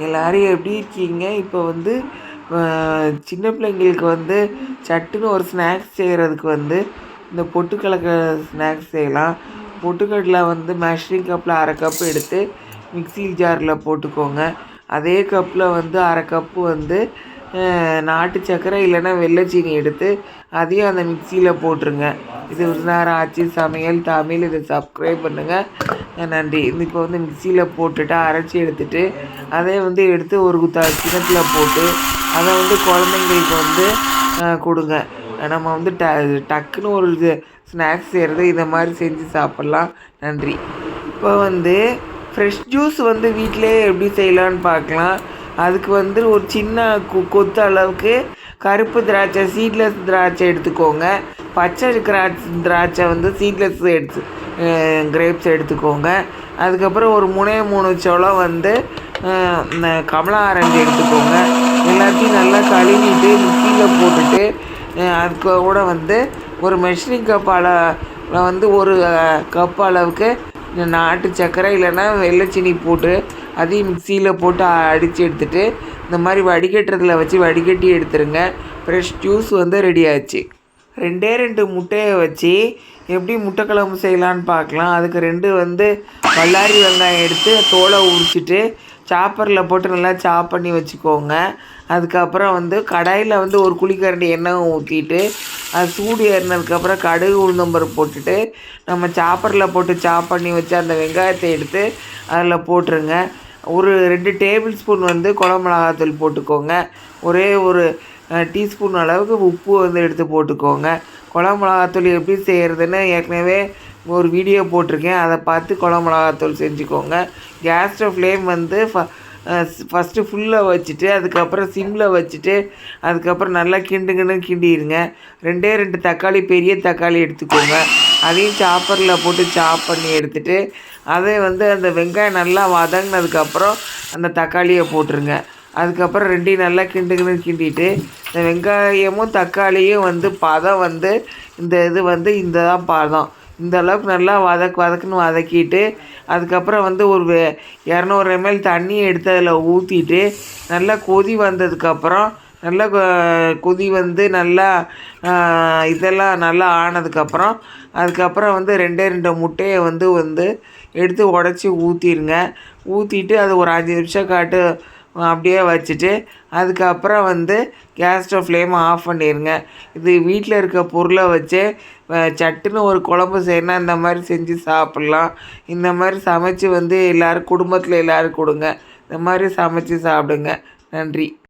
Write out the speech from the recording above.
எல்லாரும் எப்படி இருக்கீங்க? இப்போ வந்து சின்ன பிள்ளைங்களுக்கு வந்து சட்டுன்னு ஒரு ஸ்நாக்ஸ் செய்கிறதுக்கு வந்து இந்த பொட்டுக்கடல ஸ்நாக்ஸ் செய்யலாம். பொட்டுக்கடலை வந்து மெஷரிங் கப்பில் 1/2 கப்பு எடுத்து மிக்ஸி ஜாரில் போட்டுக்கோங்க. அதே கப்பில் வந்து 1/2 கப்பு வந்து நாட்டு சர்க்கரை இல்லைன்னா வெள்ளை சீனி எடுத்து அதையும் அந்த மிக்சியில் போட்டுருங்க. இது விருந்தாரம் ஆச்சி சமையல் தமிழ். இதை சப்ஸ்கிரைப் பண்ணுங்கள். நன்றி. இப்போ வந்து மிக்சியில் போட்டுட்டு அரைச்சி எடுத்துகிட்டு அதை வந்து எடுத்து ஒரு கிண்ணத்தில் போட்டு அதை வந்து குழந்தைங்களுக்கு வந்து கொடுங்க. நம்ம வந்து டக்குன்னு ஒரு ஸ்நாக்ஸ் செய்கிறது இதை மாதிரி செஞ்சு சாப்பிட்லாம். நன்றி. இப்போ வந்து ஃப்ரெஷ் ஜூஸ் வந்து வீட்டிலே எப்படி செய்யலான்னு பார்க்கலாம். அதுக்கு வந்து ஒரு சின்ன கொத்து அளவுக்கு கருப்பு திராட்சை சீட்லெஸ் திராட்சை எடுத்துக்கோங்க. பச்சை திராட்சை வந்து சீட்லெஸ் கிரேப்ஸ் எடுத்துக்கோங்க. அதுக்கப்புறம் ஒரு 3 சொலம் வந்து கமலா ஆரஞ்சு எடுத்துக்கோங்க. எல்லாத்தையும் நல்லா கழுவிட்டு மிக்சியில் போட்டுட்டு அதுக்கு கூட வந்து ஒரு மெஷரிங் கப் வந்து ஒரு கப் அளவுக்கு நாட்டு சர்க்கரை இல்லைன்னா வெள்ளைச்சீனி போட்டு அதையும் மிக்சியில் போட்டு அடித்து எடுத்துகிட்டு இந்த மாதிரி வடிகட்டுறதுல வச்சு வடிகட்டி எடுத்துருங்க. ஃப்ரெஷ் ஜூஸ் வந்து ரெடி ஆச்சு. 2 முட்டையை வச்சு எப்படி முட்டை குழம்பு செய்யலான்னு பார்க்கலாம். அதுக்கு 2 வந்து பல்லாரி வெங்காயம் எடுத்து தோலை உரிச்சிட்டு சாப்பரில் போட்டு நல்லா சாப் பண்ணி வச்சுக்கோங்க. அதுக்கப்புறம் வந்து கடாயில் வந்து ஒரு குழிக்கரண்டி எண்ணெய் ஊற்றிட்டு அது சூடு ஏறினதுக்கப்புறம் கடுகு உளுந்தம்பருப்பு போட்டுட்டு நம்ம சாப்பரில் போட்டு சாப் பண்ணி வச்சு அந்த வெங்காயத்தை எடுத்து அதில் போட்டுருங்க. ஒரு 2 டேபிள் ஸ்பூன் வந்து குழம்பு மிளகாத்தூள் போட்டுக்கோங்க. ஒரே ஒரு டீஸ்பூன் அளவுக்கு உப்பு வந்து எடுத்து போட்டுக்கோங்க. குழம்பு மிளகாத்தூள் எப்படி செய்கிறதுன்னு ஏற்கனவே ஒரு வீடியோ போட்டிருக்கேன். அதை பார்த்து குழம்பு மிளகாத்தூள் செஞ்சுக்கோங்க. கேஸ் ஃப்ளேம் வந்து ஃபஸ்ட்டு ஃபுல்லாக வச்சுட்டு அதுக்கப்புறம் சிம்மில் வச்சுட்டு அதுக்கப்புறம் நல்லா கிண்டிடுங்க. 2 தக்காளி பெரிய தக்காளி எடுத்துக்கோங்க. அதையும் சாப்பரில் போட்டு சாப் பண்ணி எடுத்துகிட்டு அதை வந்து அந்த வெங்காயம் நல்லா வதங்கினதுக்கப்புறம் அந்த தக்காளியை போட்டுருங்க. அதுக்கப்புறம் 2 நல்லா கிண்டிட்டு இந்த வெங்காயமும் தக்காளியும் வந்து பதம் வந்து இது வந்து இந்த தான் பதம். இந்த அளவுக்கு நல்லா வதக்குன்னு வதக்கிட்டு அதுக்கப்புறம் வந்து ஒரு 200 ml தண்ணியை எடுத்து அதில் ஊற்றிட்டு நல்லா கொதி வந்ததுக்கப்புறம் நல்லா கொதி வந்து நல்லா இதெல்லாம் நல்லா ஆனதுக்கப்புறம் அதுக்கப்புறம் வந்து 2 முட்டையை வந்து எடுத்து உடச்சி ஊற்றிட்டு அது ஒரு 5 நிமிஷம் அப்படியே வச்சுட்டு அதுக்கப்புறம் வந்து கேஸ் ஸ்டவ் ஃப்ளேமை ஆஃப் பண்ணிடுங்க. இது வீட்டில் இருக்க பொருளை வச்சு சட்டுன்னு ஒரு குழம்பு செய்யணும். இந்த மாதிரி செஞ்சு சாப்பிட்லாம். இந்த மாதிரி சமைச்சு வந்து குடும்பத்தில் எல்லோரும் கொடுங்க. இந்த மாதிரி சமைச்சு சாப்பிடுங்க. நன்றி.